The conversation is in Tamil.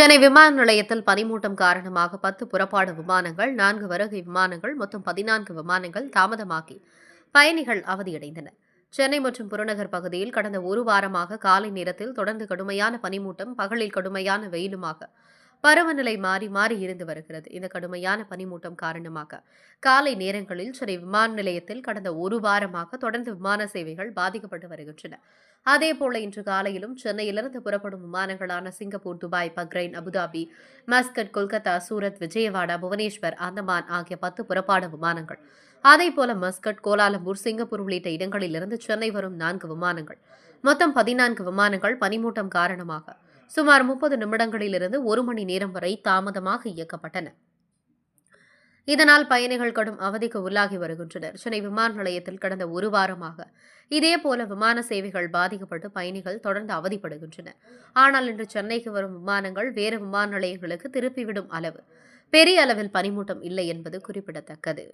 சென்னை விமான நிலையத்தில் பனிமூட்டம் காரணமாக 10 புறப்பாடு விமானங்கள், 4 வருகை விமானங்கள், மொத்தம் 14 விமானங்கள் தாமதமாகி பயணிகள் அவதியடைந்தனர். சென்னை மற்றும் புறநகர் பகுதியில் கடந்த ஒரு வாரமாக காலை நேரத்தில் தொடர்ந்து கடுமையான பனிமூட்டம், பகலில் கடுமையான வெயிலுமாக பருவநிலை மாறி மாறி இருந்து வருகிறது. இந்த கடுமையான பனிமூட்டம் காரணமாக காலை நேரங்களில் சென்னை விமான நிலையத்தில் கடந்த ஒரு வாரமாக தொடர்ந்து விமான சேவைகள் பாதிக்கப்பட்டு வருகின்றன. அதேபோல இன்று காலையிலும் சென்னையிலிருந்து புறப்படும் விமானங்களான Singapore, Dubai, Bahrain, Abu Dhabi, Muscat, Kolkata, Surat, Vijayawada, Bhubaneswar, Andaman ஆகிய 10 புறப்பாடு விமானங்கள், அதேபோல மஸ்கட், கோலாலம்பூர், சிங்கப்பூர் உள்ளிட்ட இடங்களிலிருந்து சென்னை வரும் 4 விமானங்கள், மொத்தம் 14 விமானங்கள் பனிமூட்டம் காரணமாக சுமார் 30 நிமிடங்களிலிருந்து 1 மணி நேரம் வரை தாமதமாக இயக்கப்பட்டன. இதனால் பயணிகள் கடும் அவதிக்கு உள்ளாகி வருகின்றனர். சென்னை விமான நிலையத்தில் கடந்த ஒரு வாரமாக இதேபோல விமான சேவைகள் பாதிக்கப்பட்டு பயணிகள் தொடர்ந்து அவதிப்படுகின்றனர். ஆனால் இன்று சென்னைக்கு வரும் விமானங்கள் வேறு விமான நிலையங்களுக்கு திருப்பிவிடும் அளவு பெரிய அளவில் பனிமூட்டம் இல்லை என்பது குறிப்பிடத்தக்கது.